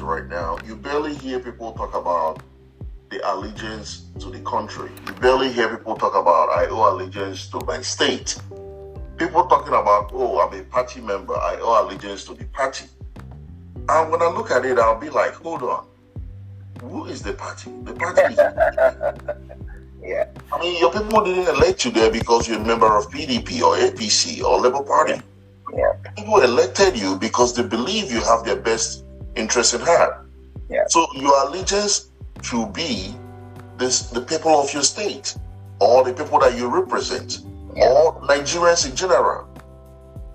right now, you barely hear people talk about the allegiance to the country. You barely hear people talk about, I owe allegiance to my state. People talking about, oh, I'm a party member, I owe allegiance to the party. And when I look at it, I'll be like, hold on, who is the party? The party is yeah. I mean, your people didn't elect you there because you're a member of PDP or APC or Labour Party. Yeah. People elected you because they believe you have their best interest in heart. Yeah. So your allegiance should be the people of your state or the people that you represent or Nigerians in general.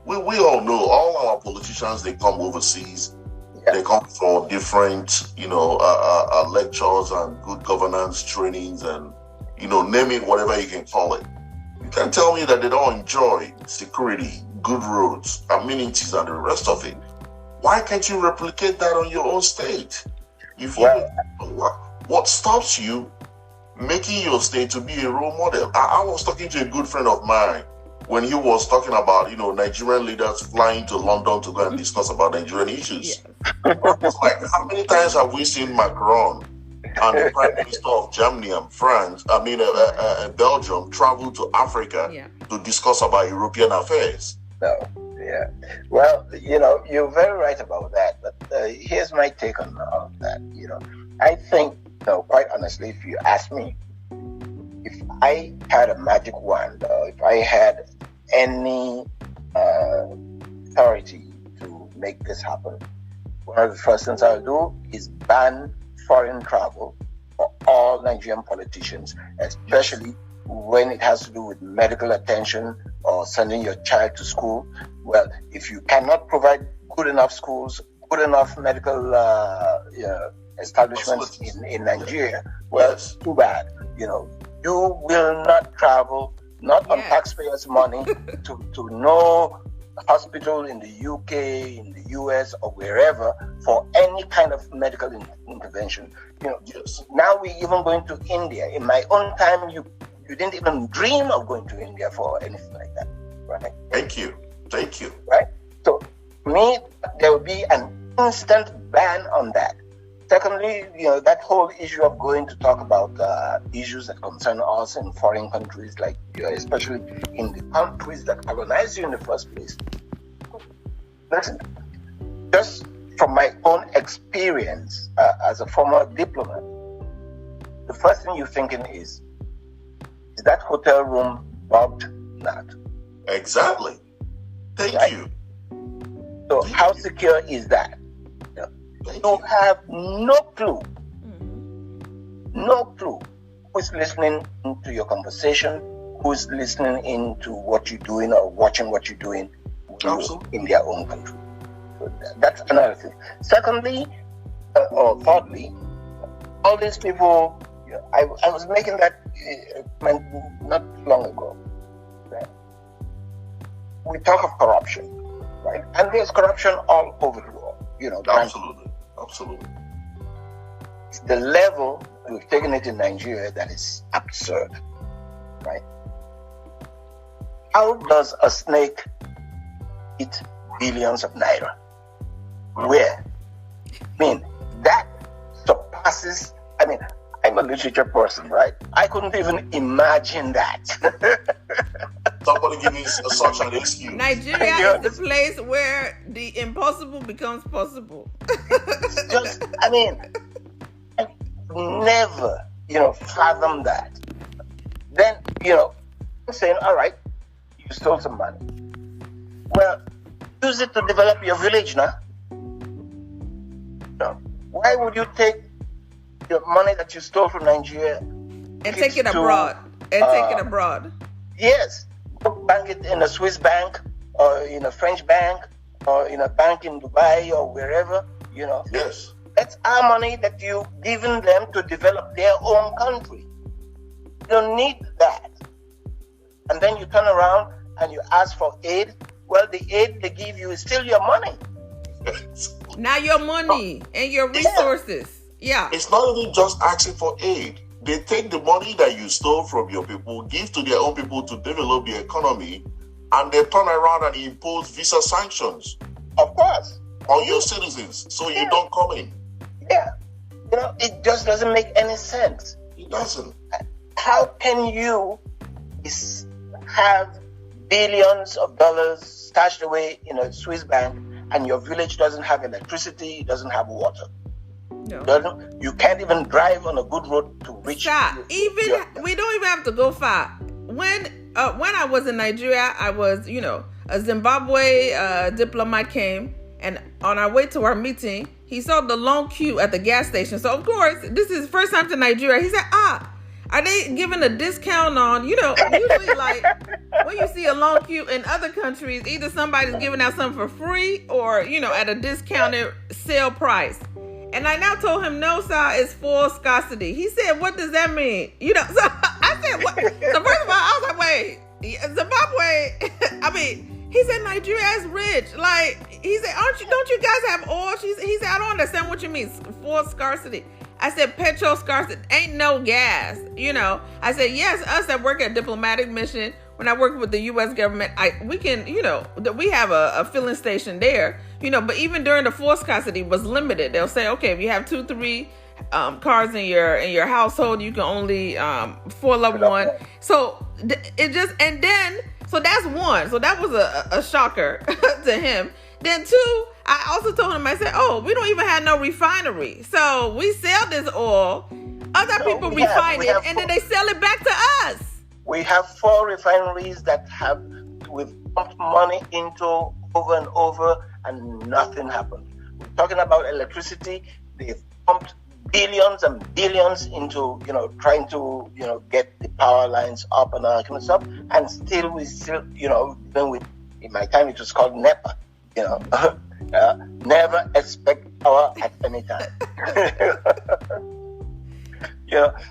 We all know all our politicians, they come overseas. Yeah. They come for different, lectures and good governance trainings and, name it whatever you can call it. You can't tell me that they don't enjoy security, good roads, amenities, and the rest of it. Why can't you replicate that on your own state? What stops you making your state to be a role model? I was talking to a good friend of mine when he was talking about, Nigerian leaders flying to London to go and discuss about Nigerian issues. It's like, how many times have we seen Macron and the Prime Minister of Germany and Belgium travel to Africa to discuss about European affairs? No, yeah. Well, you're very right about that. But here's my take on all of that. I think, quite honestly, if you ask me, if I had a magic wand, or if I had any authority to make this happen, one of the first things I'll do is ban foreign travel for all Nigerian politicians, especially when it has to do with medical attention or sending your child to school. Well, if you cannot provide good enough schools, good enough medical establishments in Nigeria, well, too bad. You will not travel, not on taxpayers' money, to no hospital in the UK, in the US, or wherever for any kind of medical intervention. Now we're even going to India. In my own time, you didn't even dream of going to India for anything like that, right? Thank you. Right? So, to me, there will be an instant ban on that. Secondly, that whole issue of going to talk about issues that concern us in foreign countries, like especially in the countries that colonized you in the first place. Listen, just from my own experience as a former diplomat, the first thing you're thinking is that hotel room booked? Not. Exactly. Thank you. So how secure is that? You have no clue who's listening to your conversation, who's listening into what you're doing or watching what you're doing in their own country. So that's another thing. Secondly, or thirdly, all these people, I was making that not long ago. Right? We talk of corruption, right? And there's corruption all over the world. Absolutely. It's the level we've taken it in Nigeria that is absurd, right? How does a snake eat billions of naira? Where? That surpasses, I'm a literature person, right? I couldn't even imagine that. Somebody give me such an excuse. Nigeria is the place where the impossible becomes possible. Just, I never, fathom that. Then, I'm saying, all right, you stole some money. Well, use it to develop your village now. Why would you take your money that you stole from Nigeria and take it abroad? Yes. Bank it in a Swiss bank or in a French bank or in a bank in Dubai or wherever, Yes. That's our money that you've given them to develop their own country. You don't need that. And then you turn around and you ask for aid. Well, the aid they give you is still your money. Now your money and your resources. Yeah. It's not even just asking for aid. They take the money that you stole from your people, give to their own people to develop the economy, and they turn around and impose visa sanctions. Of course. On your citizens, so you don't come in. Yeah. It just doesn't make any sense. It doesn't. How can you have billions of dollars stashed away in a Swiss bank and your village doesn't have electricity, it doesn't have water? No. You can't even drive on a good road to reach. We don't even have to go far. When I was in Nigeria, I was, a Zimbabwe diplomat came, and on our way to our meeting, he saw the long queue at the gas station. So of course, this is his first time to Nigeria. He said, are they giving a discount on, usually like when you see a long queue in other countries, either somebody's giving out something for free or, at a discounted sale price. And I now told him, no, sir, it's full scarcity. He said, what does that mean? So I said, what? So first of all, I was like, wait, Zimbabwe, he said, Nigeria is rich. Like, he said, don't you guys have oil? He said, I don't understand what you mean, full scarcity. I said, petrol scarcity, ain't no gas, I said, yes, us that work at diplomatic mission, when I work with the U.S. government, we can, we have a filling station there, but even during the full scarcity was limited. They'll say, okay, if you have 2-3 cars in your household, you can only fill up one. So so that's one. So that was a shocker to him. Then two, I also told him, I said, we don't even have no refinery. So we sell this oil, other people refine it, and then they sell it back to us. We have 4 refineries that we've pumped money into over and over, and nothing happened. We're talking about electricity. They've pumped billions and billions into, trying to, get the power lines up and all that kind of stuff. And still, even with, in my time, it was called NEPA, never expect power at any time.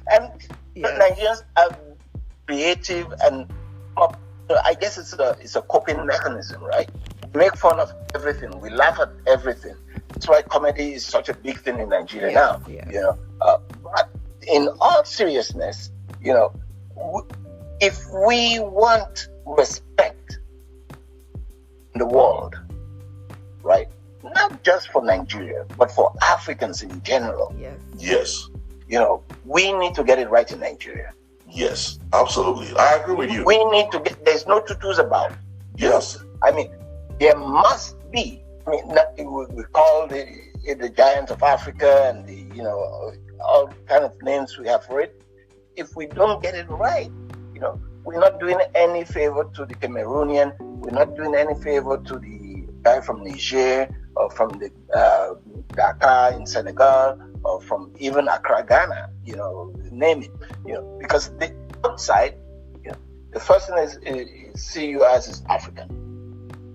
And Nigerians are creative, and I guess it's a coping mechanism, right? We make fun of everything. We laugh at everything. That's why comedy is such a big thing in Nigeria now. Yeah. But in all seriousness, if we want respect in the world, right? Not just for Nigeria, but for Africans in general. Yes. We need to get it right in Nigeria. Yes, absolutely. I agree with you. We need to there's no two-twos about. Yes. There must be. We call the giants of Africa and the, all kind of names we have for it. If we don't get it right, we're not doing any favor to the Cameroonian. We're not doing any favor to the guy from Niger or from the Dakar in Senegal or from even Accra, Ghana. Name it. Because the outside, the first thing is see you as African.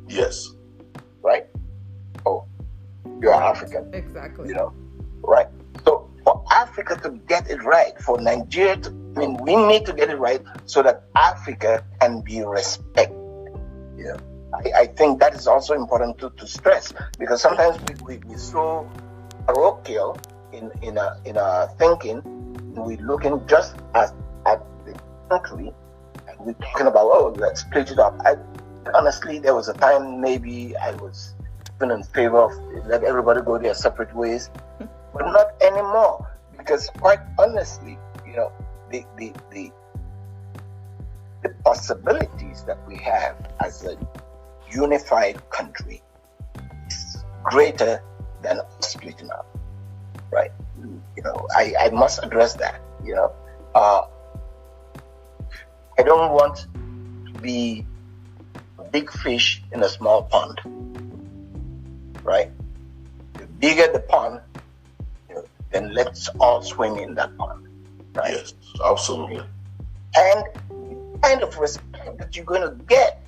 Yes. Right? Oh, you're African. Exactly. Right? So for Africa to get it right, for Nigeria we need to get it right so that Africa can be respected. I think that is also important to stress, because sometimes we're so parochial in our thinking. We're looking just at the country, and we're talking about, let's split it up. Honestly, there was a time maybe I was even in favor of let everybody go their separate ways, but not anymore, because quite honestly, the possibilities that we have as a unified country is greater than splitting up, right? I must address that. I don't want to be a big fish in a small pond, right? The bigger the pond, then let's all swim in that pond, right? Yes, absolutely. And the kind of respect that you're going to get,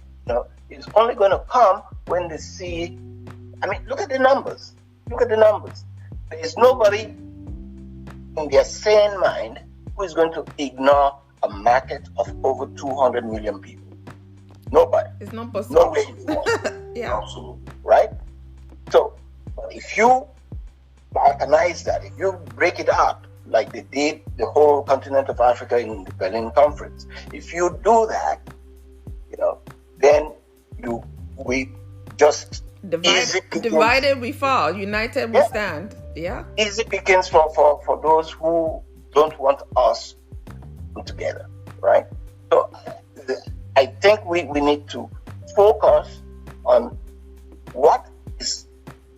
is only going to come when they see. Look at the numbers. There is nobody in their sane mind who is going to ignore a market of over 200 million people. Nobody. It's not possible. No way in the world. Yeah. Absolutely. Right? So, if you balkanize that, if you break it up like they did the whole continent of Africa in the Berlin Conference, if you do that, then we just divided we fall, united we stand. Yeah. Easy pickings for those who don't want us together, right? So I think we need to focus on what is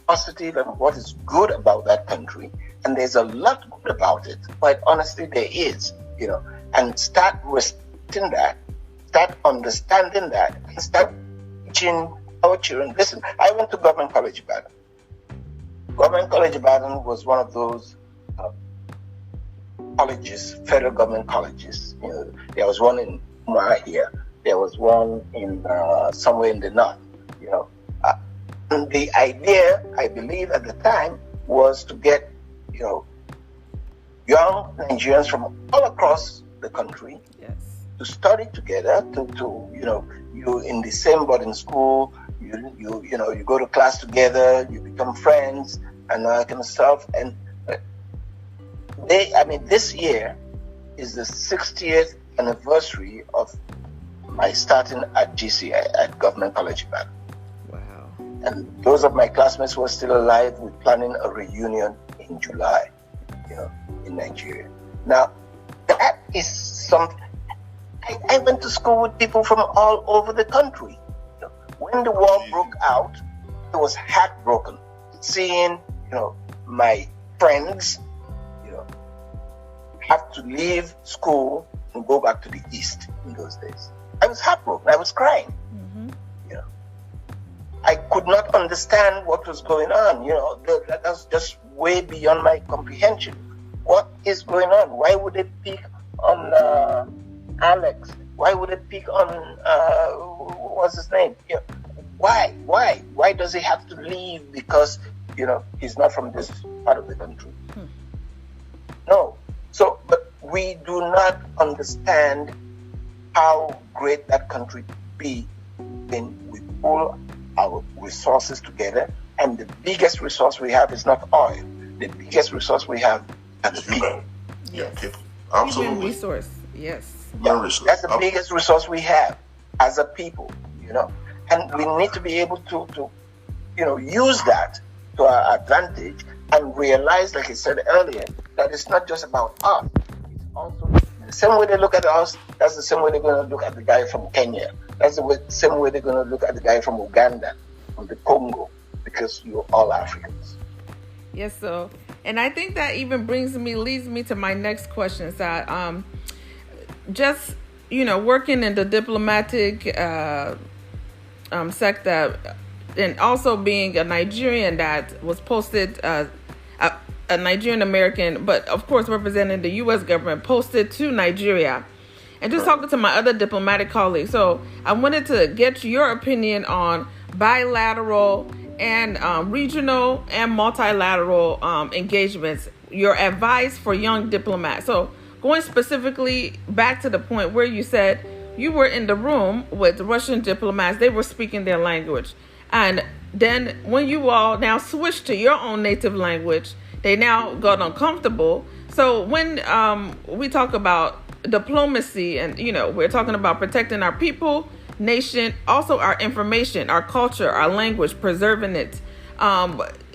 positive and what is good about that country. And there's a lot good about it. Quite honestly, there is, and start respecting that, start understanding that, and start teaching our children. Listen, I went to Government College Ibadan. Government College Ibadan was one of those colleges, federal government colleges. There was one in Umar here. There was one in somewhere in the north. And the idea, I believe, at the time was to get young Nigerians from all across the country to study together. You in the same boarding school. You go to class together. You become friends and that kind of stuff. And this year is the 60th anniversary of my starting at GC, at Government College Ibadan. Wow. And those of my classmates who are still alive, we're planning a reunion in July, in Nigeria. Now, that is something. I went to school with people from all over the country. When the war broke out, it was heartbroken seeing, my friends, have to leave school and go back to the East in those days. I was heartbroken. I was crying. Mm-hmm. I could not understand what was going on. That's just way beyond my comprehension. What is going on? Why would they pick on Alex? Why would they pick on what's his name? Why? Why does he have to leave because he's not from this part of the country? No. So, but we do not understand how great that country be when we pull our resources together. And the biggest resource we have is not oil. The biggest resource we have are the people. Yeah, people. Absolutely. Human resource. Yes. Yeah, that's the biggest resource we have as a people, and we need to be able to use that to our advantage and realize, like I said earlier, that it's not just about us. It's also the same way they look at us. That's the same way they're going to look at the guy from Kenya. That's the same way they're going to look at the guy from Uganda, from the Congo, because you're all Africans. Yes, so, and I think that even leads me to my next question. Is that just working in the diplomatic sector, and also being a Nigerian that was posted, a Nigerian American, but of course representing the U.S. government, posted to Nigeria, and just talking to my other diplomatic colleagues. So I wanted to get your opinion on bilateral and regional and multilateral engagements, your advice for young diplomats. So going specifically back to the point where you said you were in the room with Russian diplomats, they were speaking their language. And then when you all now switched to your own native language, they now got uncomfortable. So when we talk about diplomacy and, we're talking about protecting our people, nation, also our information, our culture, our language, preserving it.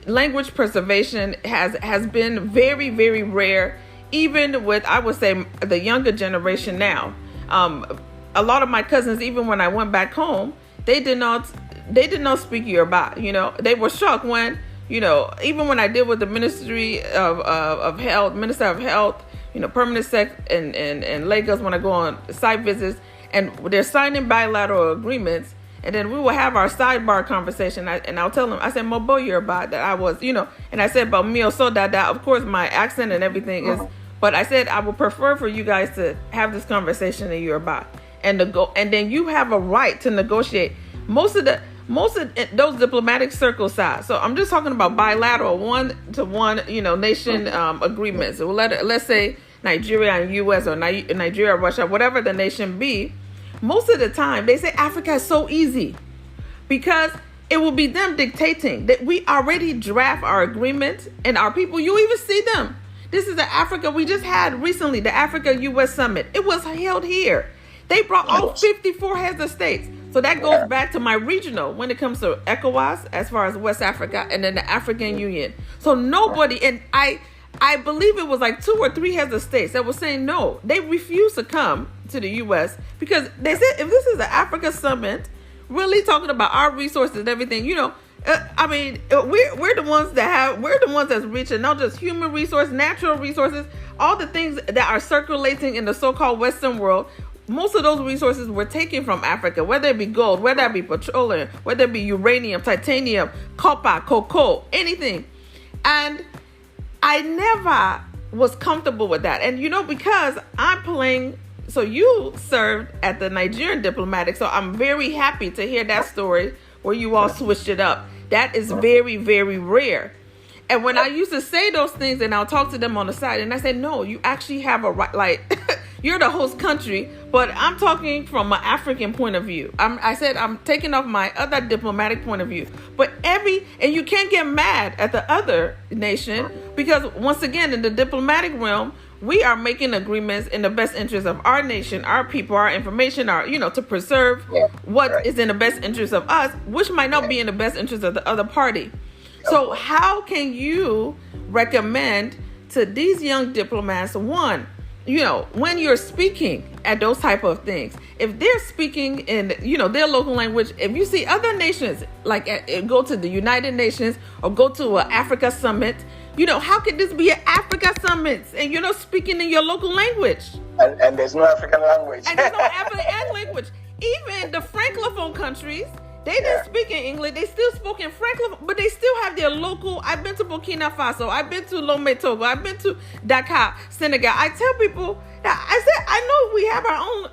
Language preservation has been very, very rare, even with, I would say, the younger generation now. A lot of my cousins, even when I went back home, they did not speak Yoruba. They were shocked when, even when I did with the Ministry of Health, Minister of Health, permanent sec in Lagos, when I go on site visits, and they're signing bilateral agreements, and then we will have our sidebar conversation, and I'll tell them, I said, Mobo Yoruba, that I was, and I said about Mio so that, of course, my accent and everything is, but I said I would prefer for you guys to have this conversation in Yoruba, and then you have a right to negotiate most of those diplomatic circle size. So I'm just talking about bilateral, one-to-one, nation agreements. So let's say Nigeria and U.S. or Nigeria, Russia, whatever the nation be. Most of the time, they say Africa is so easy because it will be them dictating that we already draft our agreements, and our people, you even see them. This is the Africa we just had recently, the Africa-U.S. Summit. It was held here. They brought all 54 heads of states. So that goes back to my regional when it comes to ECOWAS, as far as West Africa, and then the African Union. So nobody, and I believe it was like 2 or 3 heads of states that were saying no. They refused to come to the U.S. because they said if this is the Africa Summit, really talking about our resources and everything, we're the ones we're the ones that's rich, and not just human resources, natural resources, all the things that are circulating in the so-called Western world. Most of those resources were taken from Africa, whether it be gold, whether it be petroleum, whether it be uranium, titanium, copper, cocoa, anything. And I never was comfortable with that. And because I'm playing, so you served at the Nigerian Diplomatic, so I'm very happy to hear that story where you all switched it up. That is very, very rare. And when I used to say those things, and I'll talk to them on the side, and I said, no, you actually have a right, like, you're the host country, but I'm talking from an African point of view. I said I'm taking off my other diplomatic point of view. But and you can't get mad at the other nation, because once again, in the diplomatic realm, we are making agreements in the best interest of our nation, our people, our information, to preserve what is in the best interest of us, which might not be in the best interest of the other party. So how can you recommend to these young diplomats, one, when you're speaking at those type of things, if they're speaking in, their local language, if you see other nations, like go to the United Nations or go to an Africa Summit, how could this be an Africa Summit and you're not speaking in your local language? And there's no African language. And there's no African language. Even the Francophone countries, they didn't speak in English. They still spoke in Francophone, but they still have their local. I've been to Burkina Faso. I've been to Lomé, Togo. I've been to Dakar, Senegal. I tell people that I know we have our own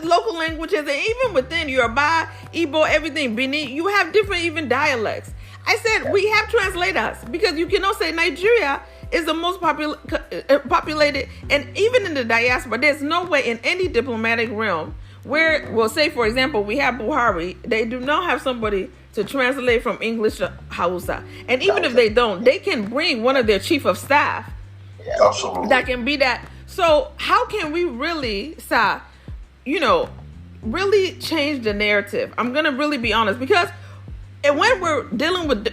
local languages, and even within Yoruba, Igbo, everything, Benin, you have different even dialects. I said we have translators, because you cannot say Nigeria is the most populated, and even in the diaspora, there's no way in any diplomatic realm where, well, say for example, we have Buhari, they do not have somebody to translate from English to Hausa. And even if they don't, they can bring one of their chief of staff that can be that. So how can we really, really change the narrative? I'm going to really be honest, because when we're dealing with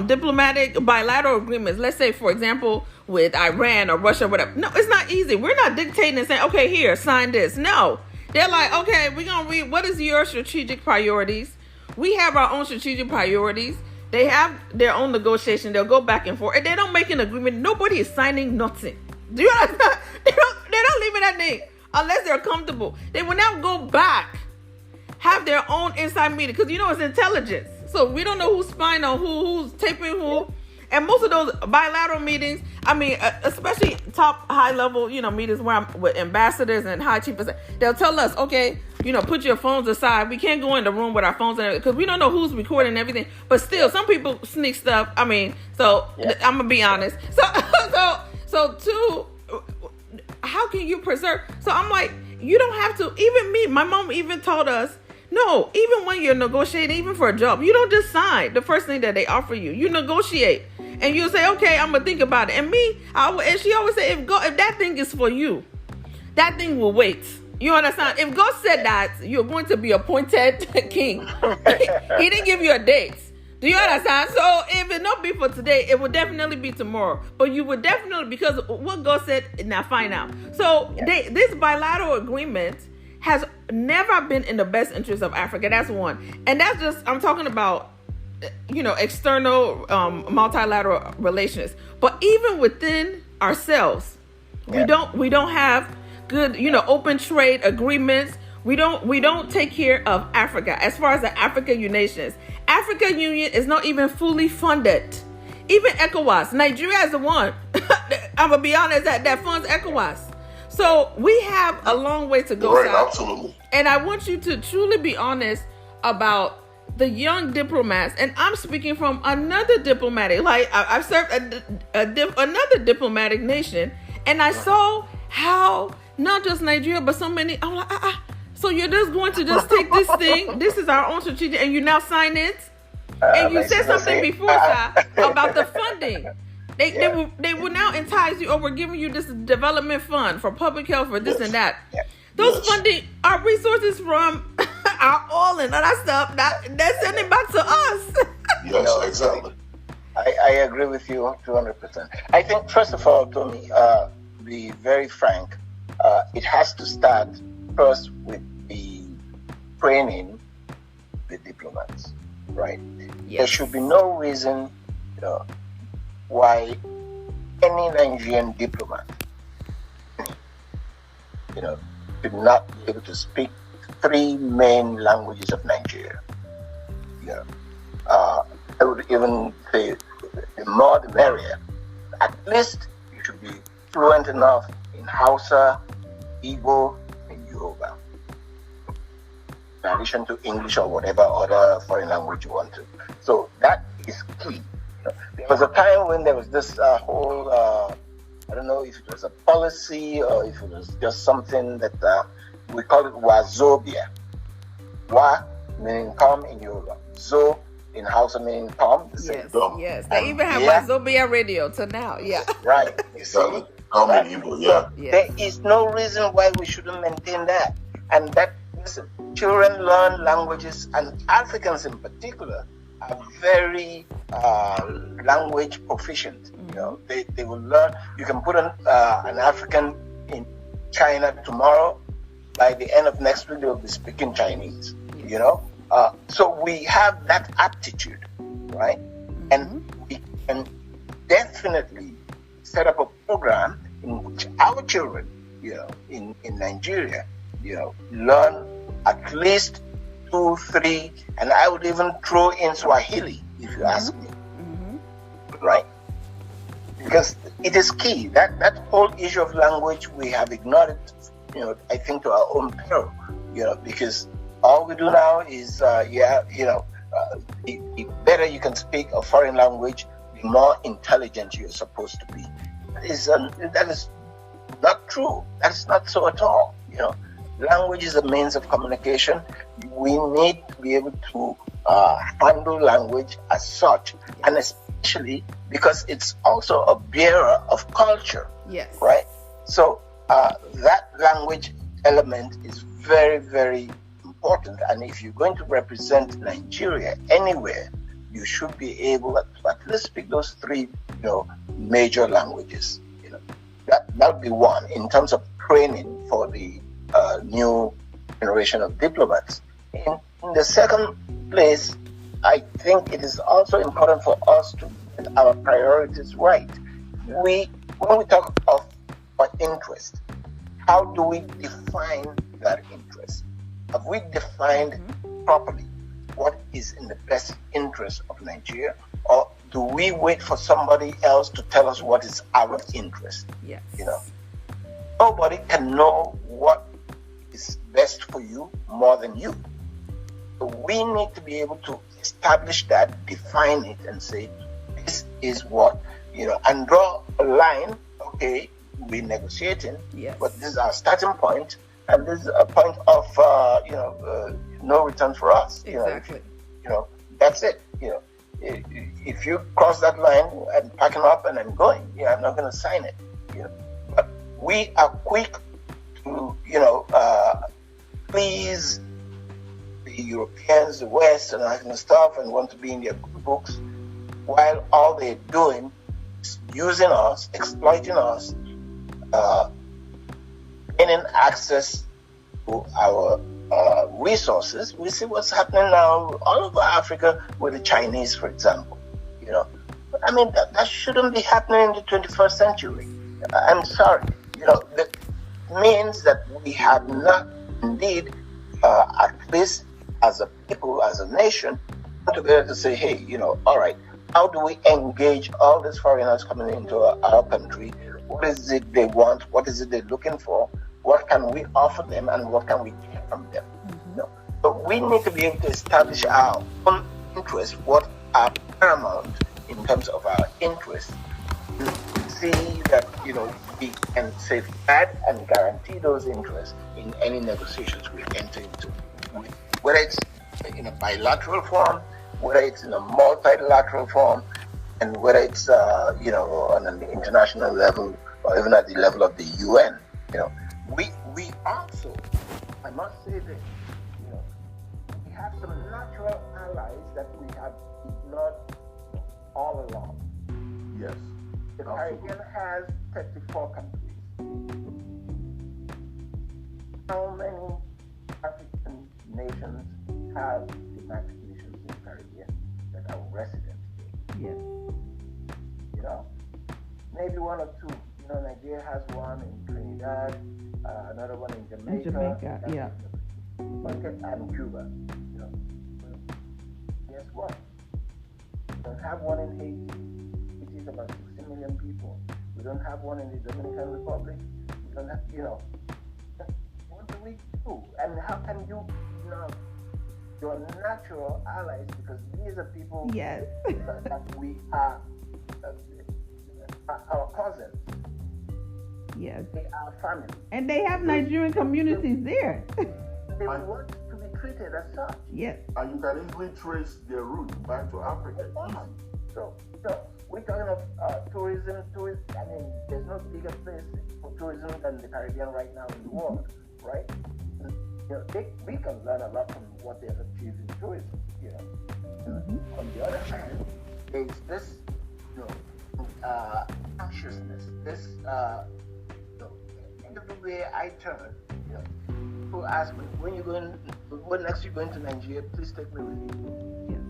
diplomatic bilateral agreements, let's say, for example, with Iran or Russia, whatever. No, it's not easy. We're not dictating and saying, okay, here, sign this. No. They're like, okay, we're going to read, what is your strategic priorities? We have our own strategic priorities. They have their own negotiation. They'll go back and forth. And they don't make an agreement. Nobody is signing nothing. Do you understand? They don't leave it at thing unless they're comfortable. They will now go back, have their own inside meeting, because it's intelligence. So we don't know who's spying on who's taping who. And most of those bilateral meetings, especially top high level, meetings where I'm with ambassadors and high chiefs, they'll tell us, okay, put your phones aside. We can't go in the room with our phones and everything, because we don't know who's recording everything. But still, some people sneak stuff. I'm gonna be honest. So two, how can you preserve? So I'm like, you don't have to. Even me, my mom even told us, no, even when you're negotiating, even for a job, you don't just sign the first thing that they offer you. You negotiate, and you say, okay, I'm gonna think about it. And and she always say, if that thing is for you, that thing will wait. You understand? If God said that you're going to be appointed king, He didn't give you a date. Do you understand? So if it not be for today, it will definitely be tomorrow. But you would definitely, because what God said, now find out. So this bilateral agreement has never been in the best interest of Africa. That's one. And that's just, I'm talking about, external multilateral relations. But even within ourselves, we don't have good, open trade agreements. We don't take care of Africa. As far as the African nations, African Union is not even fully funded. Even ECOWAS, Nigeria is the one, I'm gonna be honest, that funds ECOWAS. So we have a long way to go. Right, absolutely. And I want you to truly be honest about the young diplomats. And I'm speaking from another diplomatic, like I've served another diplomatic nation, and I saw how not just Nigeria, but so many. I'm like, so you're just going to just take this thing? This is our own strategic, and you now sign it? And you said something before, sir, about the funding. They will now entice you, or we're giving you this development fund for public health, for this and that. Those funding are resources from our oil and all that stuff. They're sending back to us. Yes, No, exactly. I agree with you 200%. I think, first of all, Tommy, to be very frank, it has to start first with the training the diplomats, right? Yes. There should be no reason why any Nigerian diplomat, should not be able to speak 3 main languages of Nigeria. I would even say the more the merrier. At least you should be fluent enough in Hausa, Igbo, and Yoruba, in addition to English or whatever other foreign language you want to. So that is key. There was a time when there was this whole, I don't know if it was a policy or if it was just something that we call it Wazobia. Wa meaning come in Yoruba. Zo in Hausa meaning come. Yes. They even have Wazobia radio to now. Yeah. Right. You see? Come in Igbo, yeah. So there is no reason why we shouldn't maintain that. And that, listen, children learn languages, and Africans in particular are very language proficient. They will learn. You can put an African in China tomorrow. By the end of next week, they will be speaking Chinese. So we have that aptitude, right? And we can definitely set up a program in which our children, in Nigeria, learn at least 2, 3, and I would even throw in Swahili if you ask me, right? Because it is key. That whole issue of language, we have ignored it, I think to our own peril, because all we do now is, the better you can speak a foreign language, the more intelligent you're supposed to be. That is not true. That's not so at all. Language is a means of communication. We need to be able to handle language as such, and especially because it's also a bearer of culture. Yes. Right? So that language element is very, very important. And if you're going to represent Nigeria anywhere, you should be able to at least speak those 3, major languages. That would be one in terms of training for the new generation of diplomats. In the second place, I think it is also important for us to get our priorities right. When we talk of our interest, how do we define that interest? Have we defined properly what is in the best interest of Nigeria, or do we wait for somebody else to tell us what is our interest? Yes. Nobody can know what is best for you more than you. So we need to be able to establish that, define it, and say, this is what, and draw a line. Okay, we're negotiating, but this is our starting point, and this is a point of, no return for us. Exactly. That's it. If you cross that line, I'm packing up and I'm going. I'm not going to sign it. But we are quick to, please the Europeans, the West, and that kind of stuff, and want to be in their good books, while all they're doing is using us, exploiting us, gaining access to our resources. We see what's happening now all over Africa with the Chinese, for example. That shouldn't be happening in the 21st century. I'm sorry. That means that we have not indeed, at least as a people, as a nation, to be able to say, hey, all right, how do we engage all these foreigners coming into our country? What is it they want? What is it they're looking for? What can we offer them, and what can we get from them? So we need to be able to establish our own interests, what are paramount in terms of our interests, see that we can safeguard and guarantee those interests in any negotiations we enter into, whether it's in a bilateral form, whether it's in a multilateral form, and whether it's on an international level or even at the level of the UN. We also, I must say this, some natural allies that we have ignored all along. Yes. The Caribbean has 34 countries. How many African nations have diplomatic missions in the Caribbean that are resident here? Yes. You know, maybe one or two. You know, Nigeria has one in Trinidad, another one in Jamaica. Yeah. Okay, and Cuba. You know, guess what? We don't have one in Haiti. It is about 60 million people. We don't have one in the Dominican Republic. We don't have, you know. What do we do? And how can you know your natural allies? Because these are people Yes. that we are our cousins. Yes. They are family. And they have Nigerian communities there. They want to be treated as such. Yes. And you can easily trace their route back to Africa. So we're talking of tourism. I mean, there's no bigger place for tourism than the Caribbean right now in the world, right? And, you know, we can learn a lot from what they've achieved in tourism. You know, on the other hand, there's this, you know, consciousness. This, you know, everywhere I turn, you know, people ask me, when next you're going to Nigeria, please take me with you. Yes.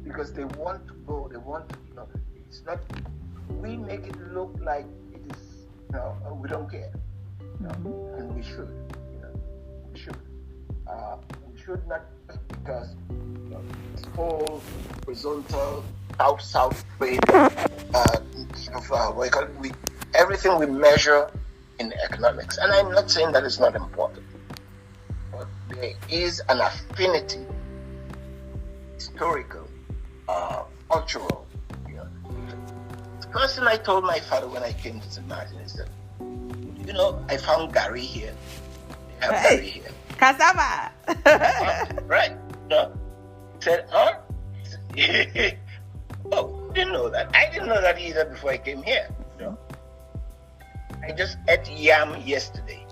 Because they want to go, they want to, you know, it's not, we make it look like it is, you know, we don't care, you know, and we should, you know, we should. We should not, because, you know, this whole horizontal south-south trade, everything we measure in economics, and I'm not saying that it's not important, but there is an affinity, historical, cultural. You know. The first thing I told my father when I came to St. Martin is that, you know, I found Gary here. They have Gary here. Cassava. Right. No. He said, huh? Oh, didn't know that. I didn't know that either before I came here. You know? I just ate yam yesterday.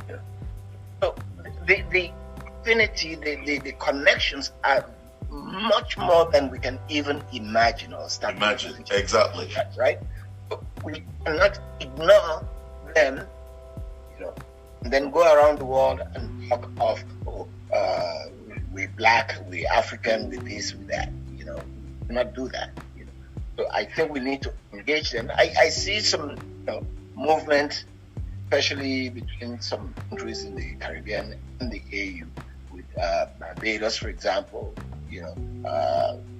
You know? So the affinity, the connections are much more than we can even imagine or start Imagine, exactly. Right? But we cannot ignore them, you know, and then go around the world and talk of, we're black, we're African, we're this, we're that, you know. We cannot do that, you know. So I think we need to engage them. I see some, you know, movement, especially between some countries in the Caribbean and the AU, with Barbados, for example, you know,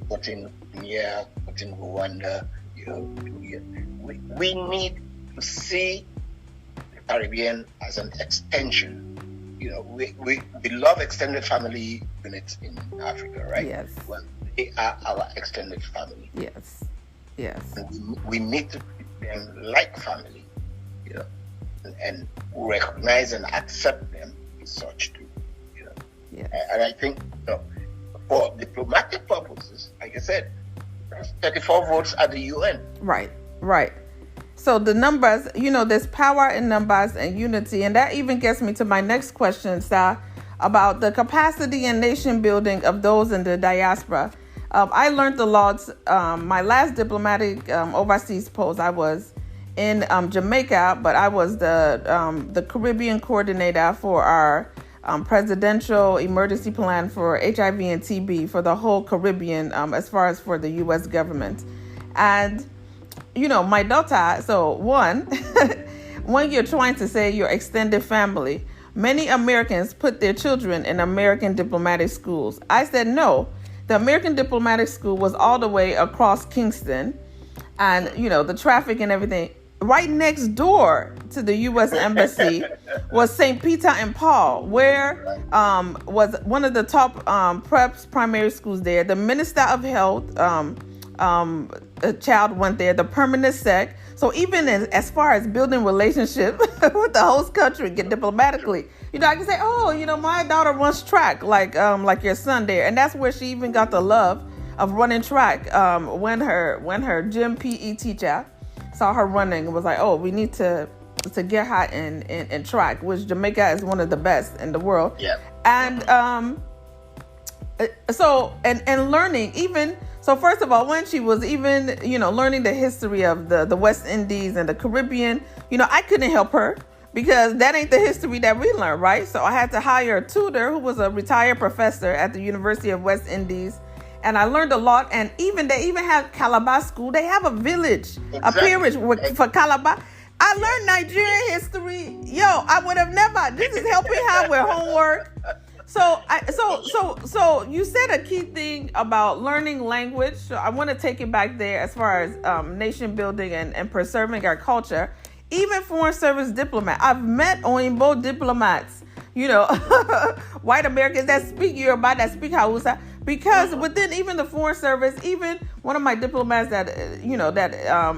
putting Kenya, putting Rwanda, you know. We need to see the Caribbean as an extension. You know, we love extended family units in Africa, right? Yes. Well, they are our extended family. Yes. Yes. And we need to treat them like family, you know, and recognize and accept them as such too, you know. Yes. And I think, you know, for diplomatic purposes, like I said, 34 votes at the UN. Right. So the numbers, you know, there's power in numbers and unity. And that even gets me to my next question, Sir, about the capacity and nation building of those in the diaspora. I learned a lot. My last diplomatic overseas post, I was in Jamaica, but I was the Caribbean coordinator for our presidential emergency plan for HIV and TB for the whole Caribbean, as far as for the U.S. government. And you know, my daughter, so one, when you're trying to say your extended family, many Americans put their children in American diplomatic schools. I said, no, the American diplomatic school was all the way across Kingston, and, you know, the traffic and everything. Right next door to the U.S. Embassy was St. Peter and Paul, where was one of the top preps primary schools there. The Minister of Health, a child went there, the permanent sec. So even as far as building relationship with the host country, get diplomatically, you know, I can say, oh, you know, my daughter runs track like your son there, and that's where she even got the love of running track. When her gym PE teacher saw her running, and was like, oh, we need to to get hot in track, which Jamaica is one of the best in the world. Yeah. And so learning even. So first of all, when she was even, learning the history of the West Indies and the Caribbean, I couldn't help her because that ain't the history that we learn, right? So I had to hire a tutor who was a retired professor at the University of West Indies. And I learned a lot. And they even have Calabar School. They have a village, a peerage for Calabar. I learned Nigerian history. Yo, I would have never. This is helping her with homework. So you said a key thing about learning language. So I want to take it back there as far as nation building and preserving our culture. Even foreign service diplomat. I've met Oyinbo diplomats, white Americans that speak Yoruba, that speak Hausa. Because within even the foreign service, even one of my diplomats that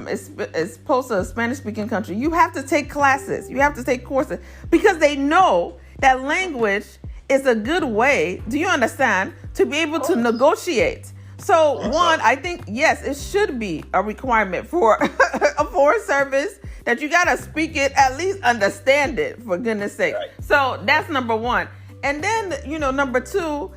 is supposed to a Spanish-speaking country, you have to take classes, you have to take courses, because they know that language is a good way, do you understand, to be able to negotiate. So one, I think, yes, it should be a requirement for a foreign service that you got to speak it, at least understand it, for goodness sake. Right. So that's number one. And then, number two,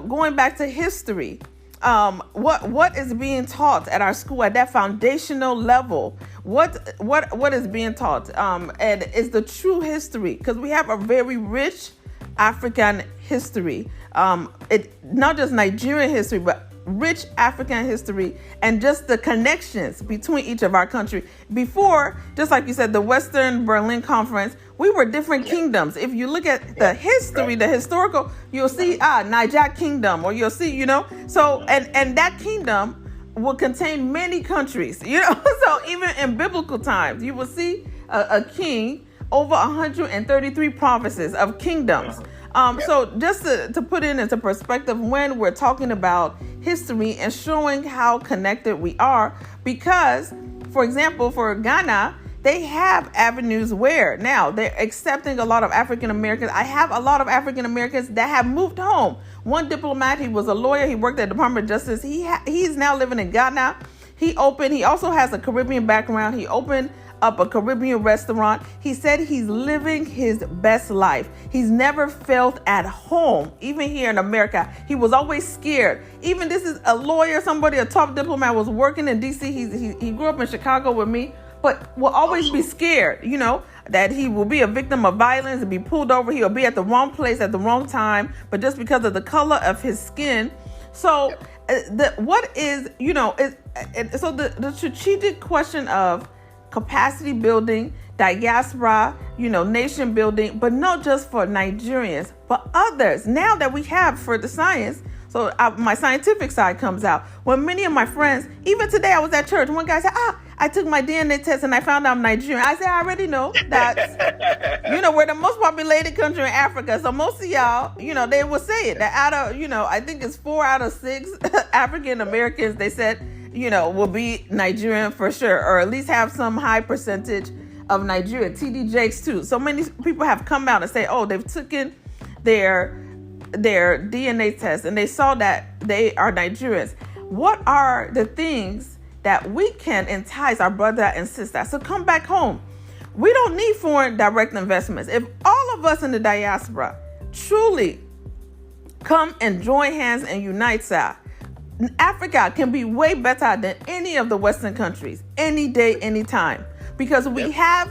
going back to history, what is being taught at our school at that foundational level? What is being taught? And is the true history, because we have a very rich African history, not just Nigerian history, but rich African history, and just the connections between each of our countries. Before, just like you said, the Western Berlin Conference, we were different kingdoms. If you look at the history, the historical, you'll see Niger Kingdom, or you'll see, so and that kingdom will contain many countries, so even in biblical times, you will see a king over 133 provinces of kingdoms. So just to put it into perspective, when we're talking about history and showing how connected we are, because, for example, for Ghana, they have avenues where now they're accepting a lot of African Americans. I have a lot of African Americans that have moved home. One diplomat, he was a lawyer. He worked at the Department of Justice. He's now living in Ghana. He also has a Caribbean background. He opened up a Caribbean restaurant. He said he's living his best life. He's never felt at home, even here in America. He was always scared. Even this is a lawyer, a top diplomat, was working in DC. He grew up in Chicago with me, but will always be scared, that he will be a victim of violence and be pulled over. He'll be at the wrong place at the wrong time, but just because of the color of his skin. So the strategic question of capacity building, diaspora, nation building, but not just for Nigerians, but others. Now that we have for the science, so my scientific side comes out. When many of my friends, even today I was at church, one guy said, I took my DNA test and I found out I'm Nigerian. I said, I already know that, we're the most populated country in Africa. So most of y'all, they will say it, that out of, I think it's 4 out of 6 African Americans, they said, will be Nigerian for sure, or at least have some high percentage of Nigeria. TD Jakes too. So many people have come out and say, they've taken their DNA test and they saw that they are Nigerians. What are the things that we can entice our brother and sister to come back home? We don't need foreign direct investments. If all of us in the diaspora truly come and join hands and unite, sir, Africa can be way better than any of the Western countries, any day, any time, because we have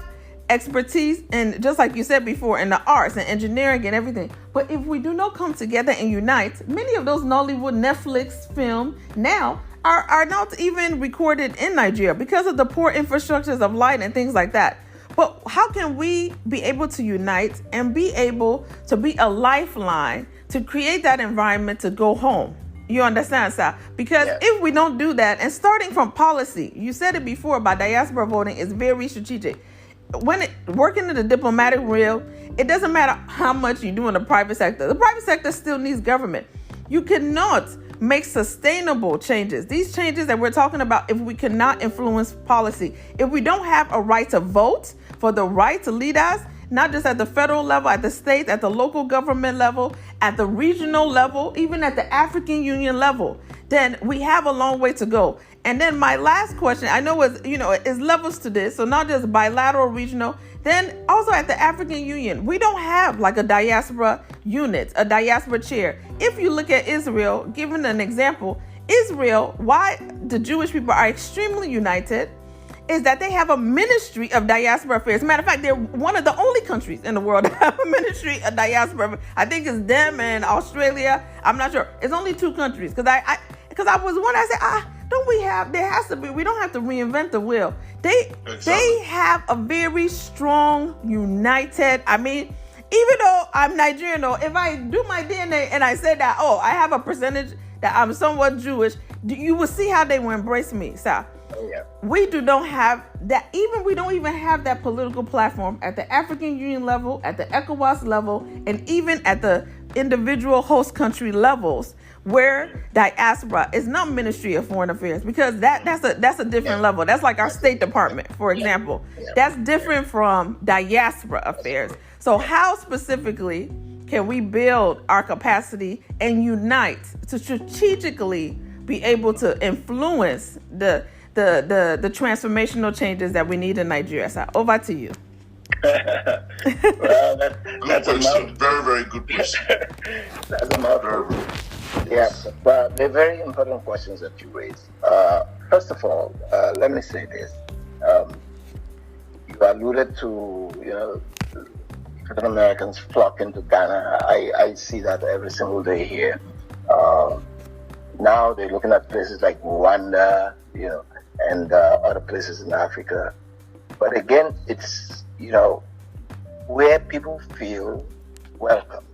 expertise, and just like you said before, in the arts and engineering and everything. But if we do not come together and unite, many of those Nollywood, Netflix film now are not even recorded in Nigeria because of the poor infrastructures of light and things like that. But how can we be able to unite and be able to be a lifeline to create that environment to go home? You understand, sir? Because if we don't do that, and starting from policy, you said it before about diaspora voting is very strategic. When working in the diplomatic realm, it doesn't matter how much you do in the private sector. The private sector still needs government. You cannot make sustainable changes. These changes that we're talking about, if we cannot influence policy, if we don't have a right to vote for the right to lead us, not just at the federal level, at the state, at the local government level, at the regional level, even at the African Union level, then we have a long way to go. And then my last question, I know is levels to this, so not just bilateral, regional. Then also at the African Union, we don't have like a diaspora unit, a diaspora chair. If you look at Israel, given an example, Israel, why the Jewish people are extremely united is that they have a ministry of diaspora affairs. Matter of fact, they're one of the only countries in the world that have a ministry of diaspora. I think it's them and Australia. I'm not sure. It's only 2 countries. Because I was one, I said, don't we have, there has to be, we don't have to reinvent the wheel. They have a very strong, united, I mean, even though I'm Nigerian, though, if I do my DNA and I say that, I have a percentage that I'm somewhat Jewish, you will see how they will embrace me. So we don't have that. We don't even have that political platform at the African Union level, at the ECOWAS level, and even at the individual host country levels, where diaspora is not Ministry of Foreign Affairs, because that's a different level. That's like our State Department, for example. That's different from diaspora affairs. So how specifically can we build our capacity and unite to strategically be able to influence the transformational changes that we need in Nigeria? So over to you. Well, that's a very, very good question. That's a mouthful. Yes, but they're very important questions that you raised. First of all, let me say this. You alluded to, African Americans flock into Ghana. I see that every single day here. Now they're looking at places like Rwanda, and other places in Africa. But again, it's, where people feel welcomed,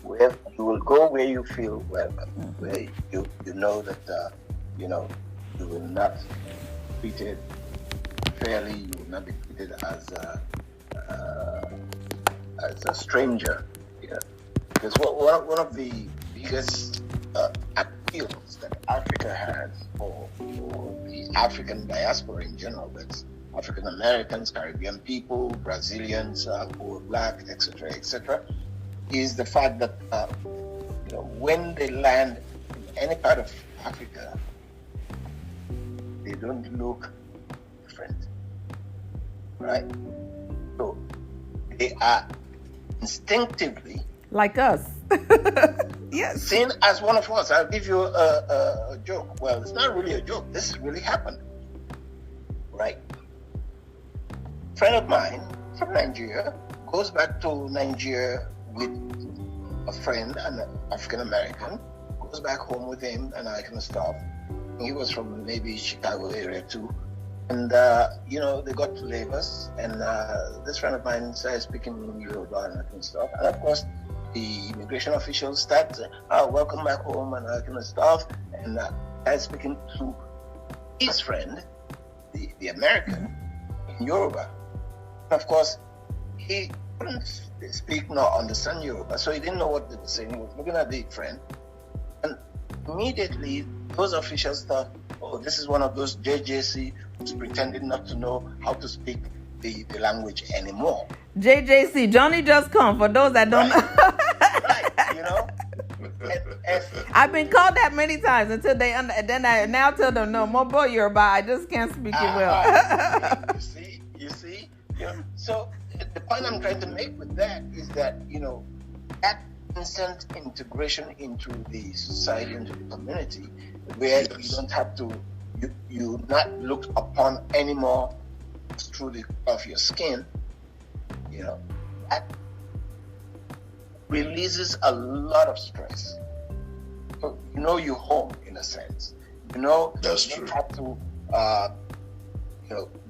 where you will go where you feel welcome, where you know that, you will not be treated fairly, you will not be treated as a stranger. Because one of the biggest appeals that Africa has for the African diaspora in general, that's African Americans, Caribbean people, Brazilians who are black, etc., is the fact that when they land in any part of Africa, they don't look different, right? So they are instinctively like us. Yes. Seen as one of us. I'll give you a joke. Well, it's not really a joke. This really happened, right? A friend of mine from Nigeria goes back to Nigeria with a friend, an African American, goes back home with him and that kind of stuff. He was from maybe Chicago area too. And, they got to Lagos, and this friend of mine started speaking Yoruba and that kind of stuff. And of course, the immigration officials start, welcome back home and that kind of stuff. And started speaking to his friend, the American, in Yoruba. And of course, he couldn't speak nor understand Yoruba, so he didn't know what they were saying. He was looking at the friend. And immediately, those officials thought, this is one of those JJC who's pretending not to know how to speak the language anymore. JJC, Johnny Just Come, for those that don't know. And I've been called that many times until then I now tell them, no, more boy Yoruba, I just can't speak it well. You see? So the point I'm trying to make with that is that, that instant integration into the society, into the community, where you don't have to, you're not looked upon anymore through the color of your skin, that releases a lot of stress. So you're home in a sense. That's you true. don't have to,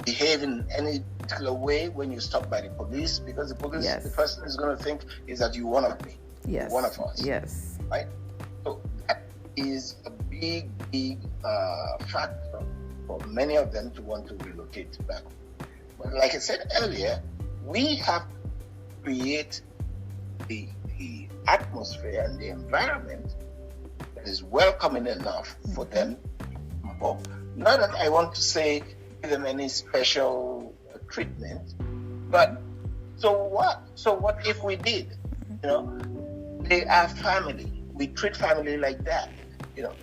behave in any particular way when you're stopped by the police, because the police, the person is going to think is that you're one of me, one of us. Yes. Right? So that is a big factor for many of them to want to relocate back. But like I said earlier, we have to create the atmosphere and the environment that is welcoming enough for them to involve. Not that I want to say give them any special treatment, but so what? So what if we did? They are family. We treat family like that.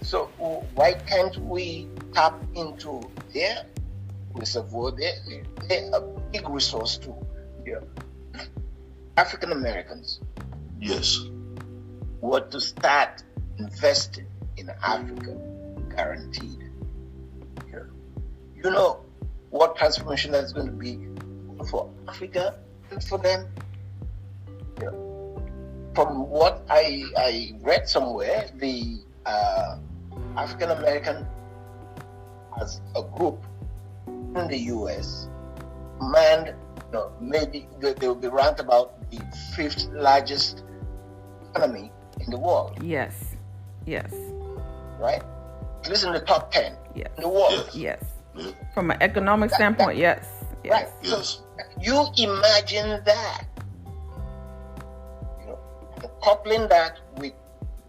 So why can't we tap into their reservoir? They're a big resource too. African Americans, Yes. were to start investing in Africa, guaranteed. You know what transformation that's going to be for Africa and for them? From what I read somewhere, the African American as a group in the US manned, maybe they will be ranked about the 5th largest economy in the world. Yes. Yes. Right? At least in the top 10 Yes. in the world. Yes. Yeah. From an economic standpoint, yes. Yes. Right. Yes. So you imagine that. Coupling that with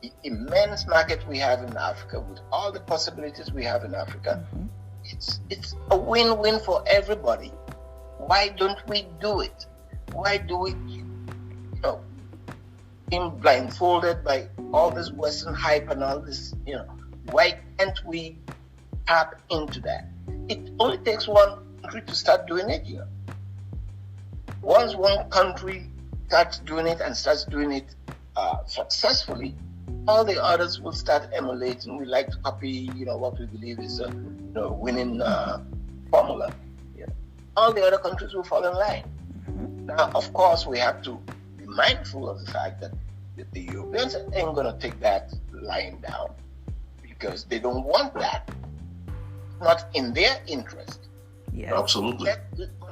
the immense market we have in Africa, with all the possibilities we have in Africa, it's a win-win for everybody. Why don't we do it? Why do we, being blindfolded by all this Western hype and all this, why can't we tap into that? It only takes one country to start doing it. Once one country starts doing it and starts doing it successfully, all the others will start emulating. We like to copy, what we believe is a winning formula. All the other countries will fall in line. Now, of course, we have to be mindful of the fact that the Europeans ain't going to take that line down because they don't want that. Not in their interest. Yes. Absolutely.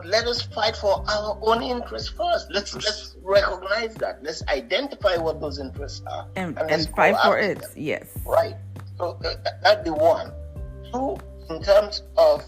Let us fight for our own interests first. Let's recognize that. Let's identify what those interests are. And let's fight go for after it. them. Yes. Right. So that'd be one. Two, in terms of,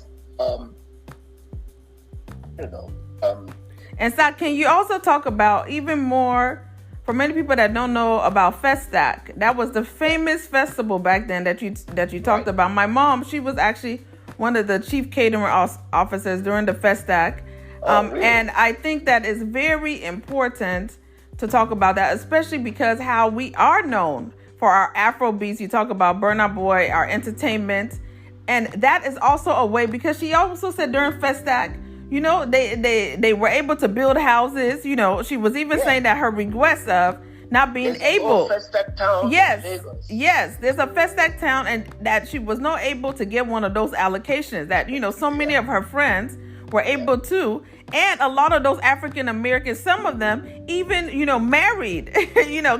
And so can you also talk about even more, for many people that don't know about Festac, that was the famous festival back then that you talked about. My mom, she was actually one of the chief catering officers during the Festac. Really? And I think that is very important to talk about that, especially because how we are known for our Afro beats. You talk about Burna Boy, our entertainment. And that is also a way, because she also said during Festac, they were able to build houses. She was even saying that her request of not being able. Festac town. Yes, there's a Festac town, and that she was not able to get one of those allocations that so many of her friends were able to, and a lot of those African Americans, some of them even married,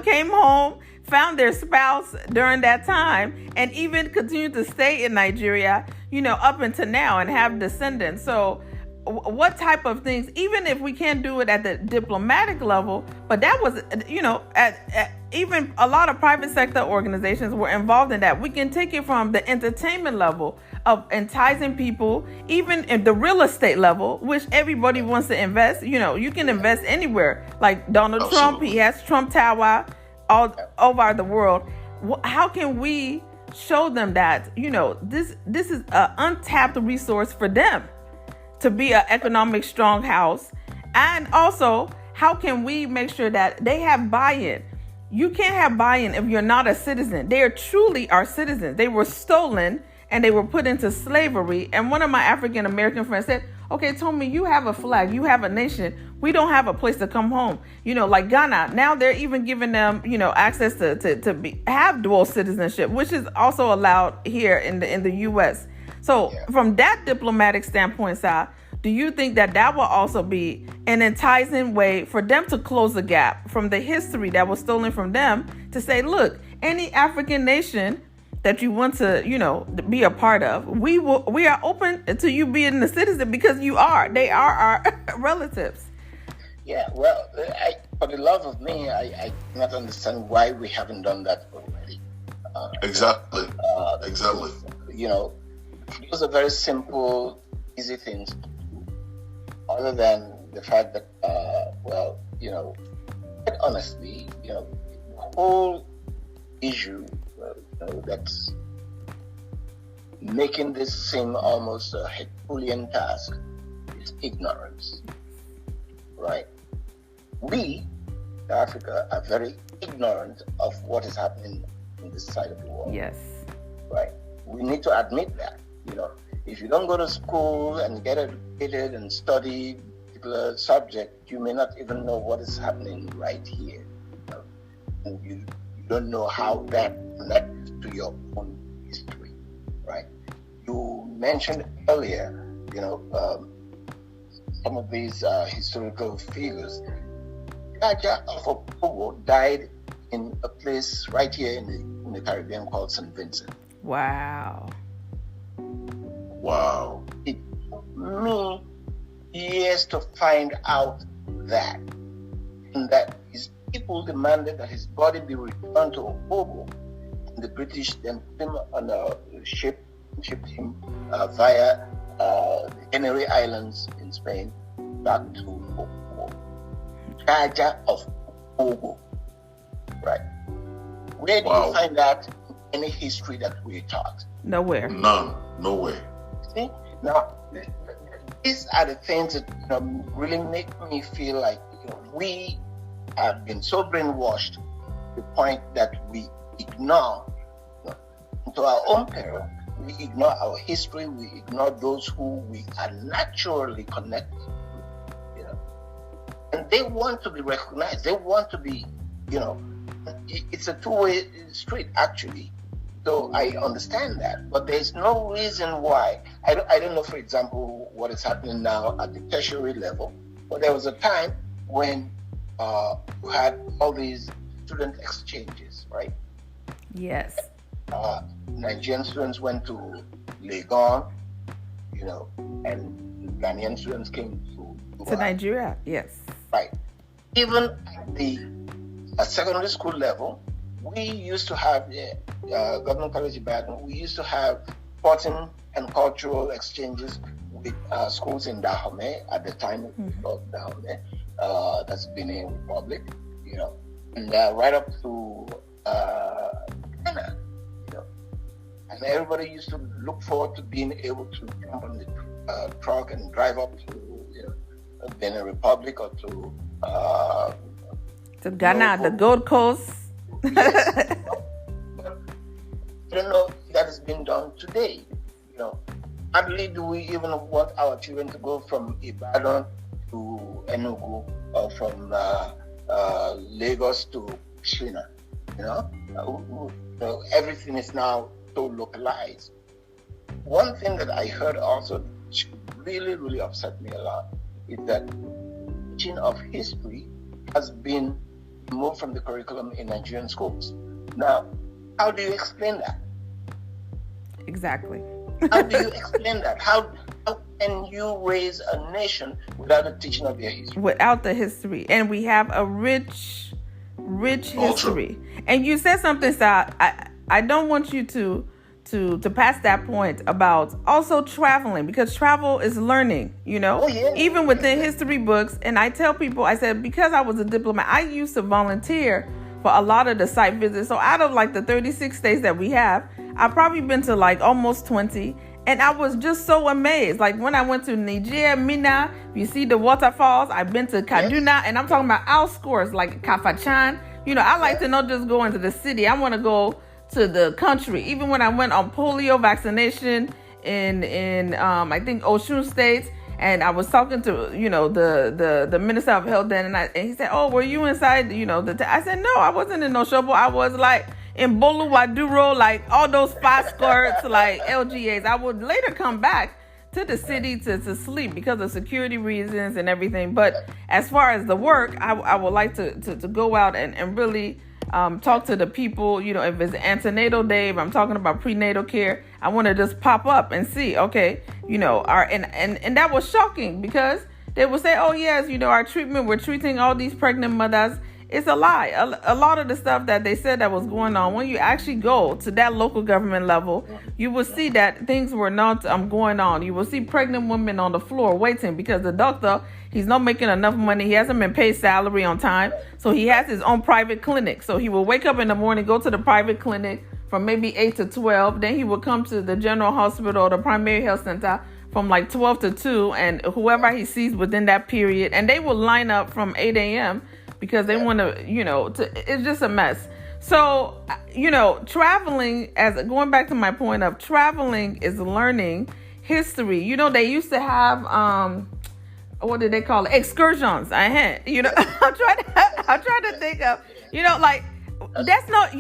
came home, found their spouse during that time, and even continued to stay in Nigeria, up until now, and have descendants. So what type of things, even if we can't do it at the diplomatic level, but that was, at even a lot of private sector organizations were involved in that. We can take it from the entertainment level of enticing people, even in the real estate level, which everybody wants to invest. You can invest anywhere. Like Donald Trump, he has Trump Tower all over the world. How can we show them that, this is an untapped resource for them to be an economic strong house? And also, how can we make sure that they have buy-in? You can't have buy-in if you're not a citizen. They are truly our citizens. They were stolen and they were put into slavery. And one of my African American friends said, okay, Tomi, you have a flag, you have a nation. We don't have a place to come home. Like Ghana, now they're even giving them, access to have dual citizenship, which is also allowed here in the US. So from that diplomatic standpoint, Sa, do you think that will also be an enticing way for them to close the gap from the history that was stolen from them, to say, look, any African nation that you want to, be a part of, we are open to you being a citizen, because they are our relatives. Yeah, well, for the love of me, I cannot understand why we haven't done that already. Exactly. Those are very simple, easy things to do, other than the fact that, quite honestly, the whole issue that's making this seem almost a Herculean task is ignorance, right? We, Africa, are very ignorant of what is happening in this side of the world. Yes. right? We need to admit that, if you don't go to school and get educated and study a particular subject, you may not even know what is happening right here. And you don't know how that connects to your own history, right? You mentioned earlier, some of these historical figures. Raja of Opobo died in a place right here in the Caribbean called St. Vincent. Wow. Wow. It took me years to find out that. And that his people demanded that his body be returned to Opobo. And the British then put him on a ship and shipped him via the Canary Islands in Spain back to Opobo. Raja of Opobo. Right. Where do you find that in any history that we taught? Nowhere. None. Nowhere. See? Now, these are the things that really make me feel like we have been so brainwashed to the point that we ignore, to our own peril, we ignore our history, we ignore those who we are naturally connected to. And they want to be recognized. They want to be, it's a two-way street, actually. So I understand that, but there's no reason why. I don't know, for example, what is happening now at the tertiary level, but there was a time when you had all these student exchanges, right? Yes. Nigerian students went to Legon, and Ghanaian students came to Nigeria, yes. Right. Even at the secondary school level, we used to have Government College Ibadan. We used to have sporting and cultural exchanges with schools in Dahomey at the time. It was called Dahomey. That's Benin Republic, and right up to Ghana, and everybody used to look forward to being able to jump on the truck and drive up to Benin Republic or to Ghana, the Gold Coast. Yes. I don't know if that has been done today. Hardly do we even want our children to go from Ibadan to Enugu or from Lagos to Shina. Everything is now so localized. One thing that I heard also, which really, really upset me a lot, is that teaching of history has been removed from the curriculum in Nigerian schools. Now, how do you explain that? Exactly. How do you explain that? How can you raise a nation without the teaching of their history? Without the history. And we have a rich history. And you said something, Sal. I don't want you to pass that point about also traveling, because travel is learning, even within history books. And I tell people, I said, because I was a diplomat, I used to volunteer for a lot of the site visits. So out of like the 36 states that we have, I've probably been to like almost 20. And I was just so amazed. Like when I went to Niger, Mina, you see the waterfalls. I've been to Kaduna, and I'm talking about outskirts like Kafachan. I like to not just go into the city. I want to go to the country. Even when I went on polio vaccination in I think Osun State, and I was talking to the Minister of Health then, and he said, "Oh, were you inside I said, "No, I wasn't in Oshobo. I was like in Boluwaduro, like all those fast skirts, like LGAs. I would later come back to the city to sleep because of security reasons and everything. But as far as the work, I would like to go out and really talk to the people. If it's antenatal day, if I'm talking about prenatal care, I want to just pop up and see, okay, and that was shocking, because they would say, oh yes, our treatment, we're treating all these pregnant mothers. It's a lie. A lot of the stuff that they said that was going on, when you actually go to that local government level, you will see that things were not going on. You will see pregnant women on the floor waiting because the doctor, he's not making enough money. He hasn't been paid salary on time. So he has his own private clinic. So he will wake up in the morning, go to the private clinic from maybe 8 to 12. Then he will come to the general hospital or the primary health center from like 12 to 2. And whoever he sees within that period, and they will line up from 8 a.m. because they want to, it's just a mess. So, traveling, as going back to my point of traveling is learning history. They used to have, what did they call it? Excursions. I'm trying to think of, that's not,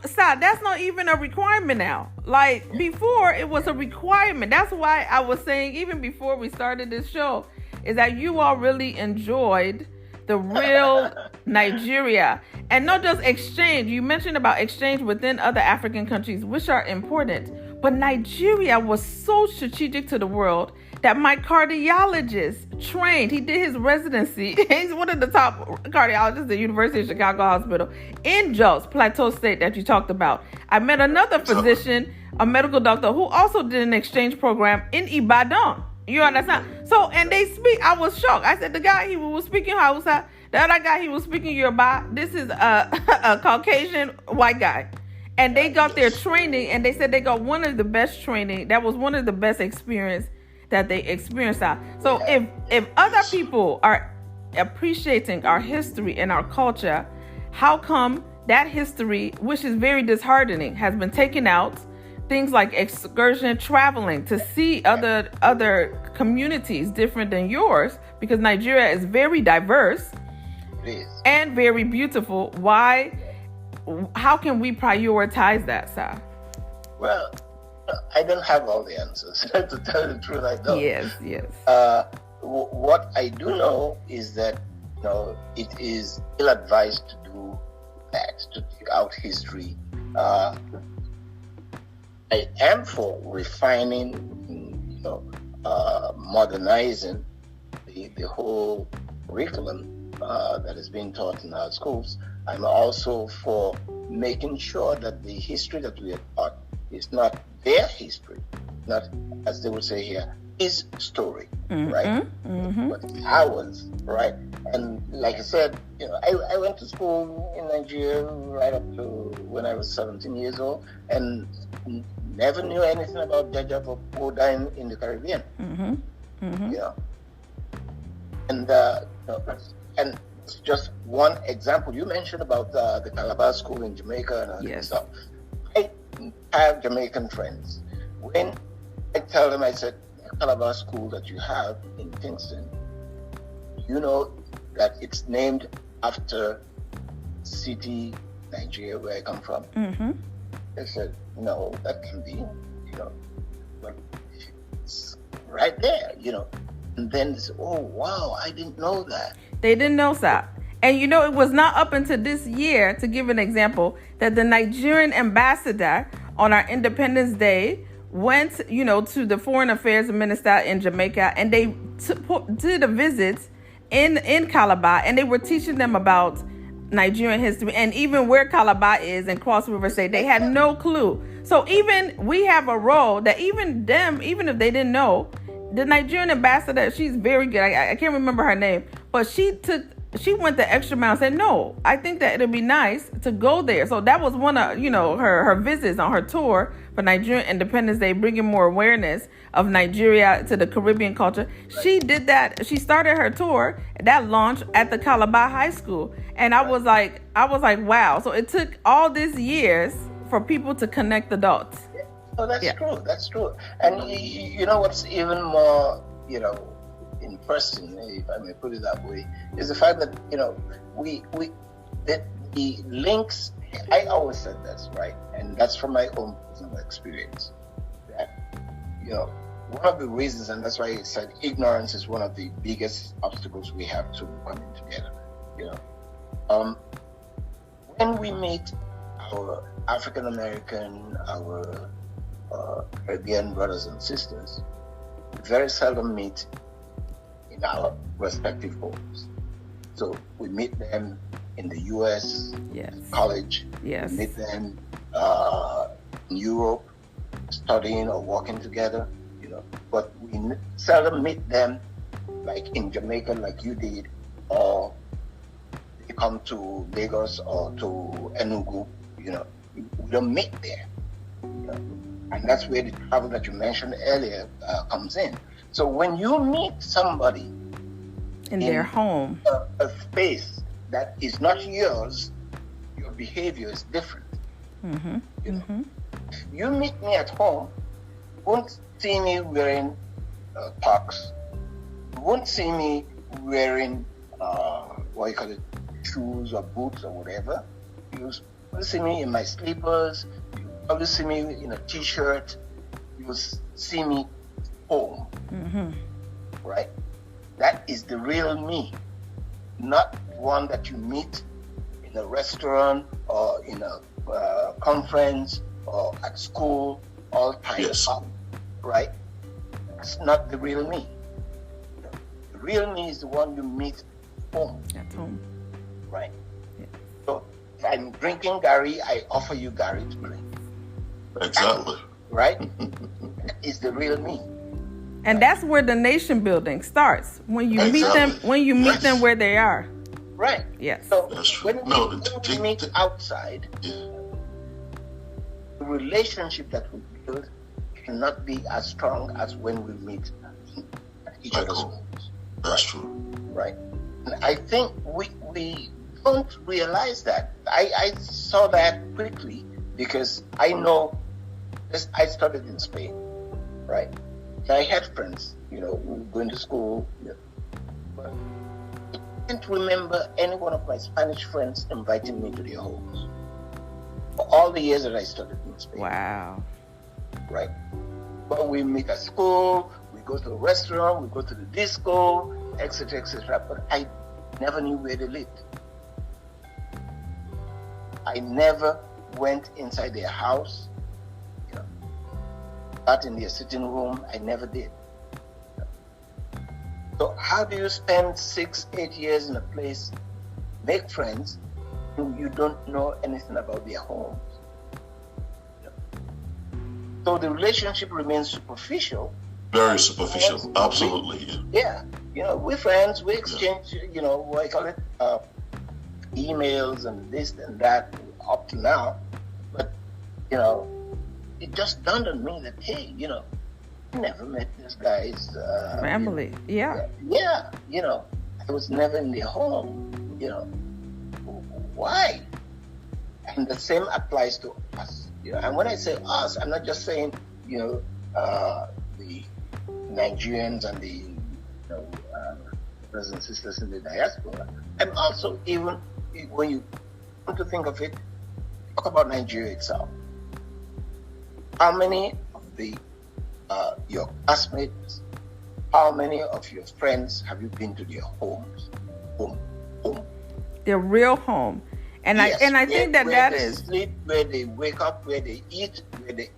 Sal, that's not even a requirement now. Like before it was a requirement. That's why I was saying, even before we started this show, is that you all really enjoyed the real Nigeria, and not just exchange. You mentioned about exchange within other African countries, which are important, but Nigeria was so strategic to the world that my cardiologist trained. He did his residency. He's one of the top cardiologists at the University of Chicago Hospital in Jos, Plateau State, that you talked about. I met another physician, a medical doctor, who also did an exchange program in Ibadan. You understand? So, and they speak, I was shocked. I said, the guy, he was speaking Hausa. The other guy, he was speaking Yoruba. This is a Caucasian white guy. And they got their training, and they said they got one of the best training. That was one of the best experience that they experienced. So if other people are appreciating our history and our culture, how come that history, which is very disheartening, has been taken out? Things like excursion, traveling to see other communities different than yours, because Nigeria is very diverse and very beautiful. Why? How can we prioritize that, sir? Well, I don't have all the answers. To tell the truth, I don't. Yes. What I do know is that it is ill-advised to do that, to take out history. I am for refining, modernizing the whole curriculum that is being taught in our schools. I'm also for making sure that the history that we are taught is not their history, not, as they would say here, his story, right? Mm-hmm. But ours, right? And like I said, I went to school in Nigeria right up to when I was 17 years old, and never knew anything about BADEJO or dying in the Caribbean. And it's just one example. You mentioned about the Calabar school in Jamaica and all that stuff. I have Jamaican friends. When I tell them, I said, the Calabar school that you have in Kingston, you know that it's named after city, Nigeria, where I come from. They said, no, that can be, but it's right there, And then they said, oh, wow, I didn't know that. They didn't know that. And it was not up until this year, to give an example, that the Nigerian ambassador on our Independence Day went, to the Foreign Affairs Minister in Jamaica, and they did a visit in Calabar, and they were teaching them about Nigerian history and even where Calabar is in Cross River State. They had no clue. So even we have a role that even if they didn't know, the Nigerian ambassador, she's very good. I can't remember her name, but she went the extra mile and said, no, I think that it'd be nice to go there. So that was one of, her visits on her tour for Nigerian Independence Day, bringing more awareness of Nigeria to the Caribbean culture. She did that. She started her tour that launched at the Calabar High School. And I was like, wow. So it took all these years for people to connect the dots. Oh, that's true. That's true. And you know what's even more, interesting, if I may put it that way, is the fact that the links. I always said this, right, and that's from my own personal experience. That one of the reasons, and that's why I said ignorance is one of the biggest obstacles we have to coming together. When we meet our African American, our Caribbean brothers and sisters, we very seldom meet in our respective homes. So we meet them in the U.S. college. Yes. We meet them in Europe, studying or working together. But we seldom meet them like in Jamaica, like you did, or they come to Lagos or to Enugu. We don't meet there. And that's where the travel that you mentioned earlier comes in. So when you meet somebody in their home, a space that is not yours, you're behavior is different. Mm-hmm. You know? Mm-hmm. If you meet me at home, you won't see me wearing tux. You won't see me wearing shoes or boots or whatever. You will see me in my slippers. You probably see me in a t-shirt. You will see me home. Mm-hmm. Right? That is the real me, not one that you meet in a restaurant or in a conference or at school, all tied up. Right? It's not the real me. The real me is the one you meet home. At home. Right? Yeah. So if I'm drinking Gary, I offer you Gary to drink. Exactly. Right? That is the real me. And that's where the nation building starts. When you meet them, them where they are. Right. Yes. So That's true. when we meet outside, Yeah. the relationship that we build cannot be as strong as when we meet at each other's homes. That's true. Right. And I think we don't realize that. I saw that quickly because I know this. I studied in Spain, right? I had friends, we were going to school. But I can't remember any one of my Spanish friends inviting me to their homes for all the years that I studied in Spain. Wow. Right? But we meet at school, we go to a restaurant, we go to the disco, etc., etc. But I never knew where they lived. I never went inside their house. Out in their sitting room, I never did. So how do you spend 6-8 years in a place, make friends, who you don't know anything about their homes? So the relationship remains superficial. Very superficial. Absolutely. Yeah. We're friends, we exchange, what I call it, emails and this and that up to now. But, it just dawned on me that, hey, I never met this guy's family. Yeah. Yeah. I was never in their home. Why? And the same applies to us. And when I say us, I'm not just saying, the Nigerians and the brothers and sisters in the diaspora. I'm also, even when you come to think of it, talk about Nigeria itself. How many of your classmates, how many of your friends have you been to their homes? Home. Their real home. And yes, I think that is sleep, where they wake up, where they eat, where they,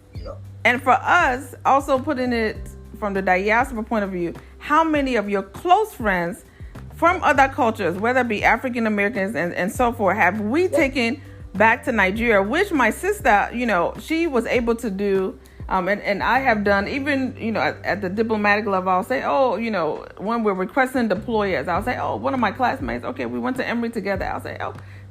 And for us, also putting it from the diaspora point of view, how many of your close friends from other cultures, whether it be African Americans and so forth, have we taken back to Nigeria, which my sister, she was able to do, and I have done, even, at the diplomatic level, I'll say, when we're requesting deployers, I'll say, one of my classmates, okay, we went to Emory together. I'll say,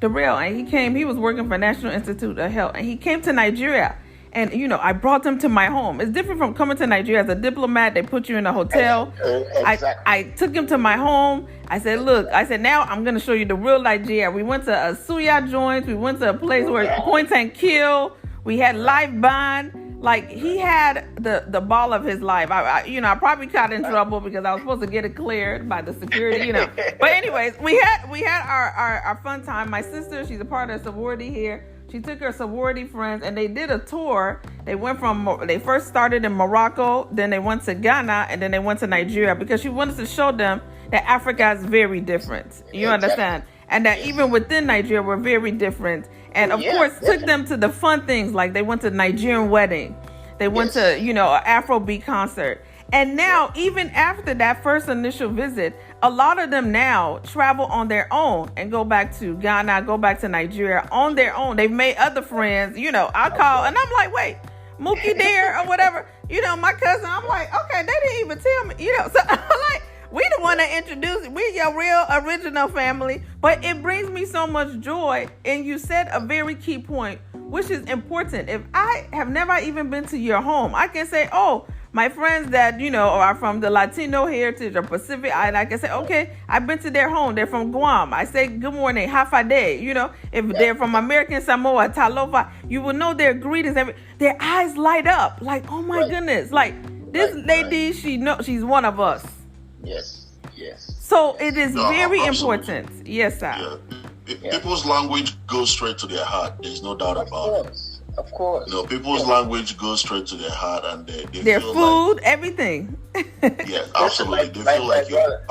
Darrell, and he was working for National Institute of Health, and he came to Nigeria, and, I brought him to my home. It's different from coming to Nigeria as a diplomat. They put you in a hotel. Exactly. I took him to my home. I said, look, now I'm going to show you the real Nigeria. We went to a suya joint. We went to a place where point and kill. We had live band. Like, he had the ball of his life. I probably got in trouble because I was supposed to get it cleared by the security, But anyways, we had our fun time. My sister, she's a part of sorority here. She took her sorority friends and they did a tour. They first started in Morocco, then they went to Ghana, and then they went to Nigeria because she wanted to show them that Africa is very different. You understand? And that even within Nigeria, we're very different. And of course, took them to the fun things, like they went to Nigerian wedding. They went to, an Afrobeat concert. And now, even after that first initial visit, a lot of them now travel on their own and go back to Ghana, go back to Nigeria on their own. They've made other friends, I call and I'm like, wait, Mookie there or whatever, my cousin, I'm like, okay, they didn't even tell me, so I'm like, we the one that introduced it. We're your real original family. But it brings me so much joy. And you said a very key point, which is important. If I have never even been to your home, I can say, My friends that, you know, are from the Latino heritage or Pacific Island, I can say, okay, I've been to their home. They're from Guam. I say, good morning, hafa day. You know, if they're from American Samoa, talofa, you will know their greetings. Their eyes light up like, oh my goodness. Like this lady, she's one of us. Yes. So it is very absolutely important. Yes, sir. Yeah. People's language goes straight to their heart. There's no doubt about it. Of course. You know, people's language goes straight to their heart, and they their feel food, like, everything. yeah, absolutely. They feel like you're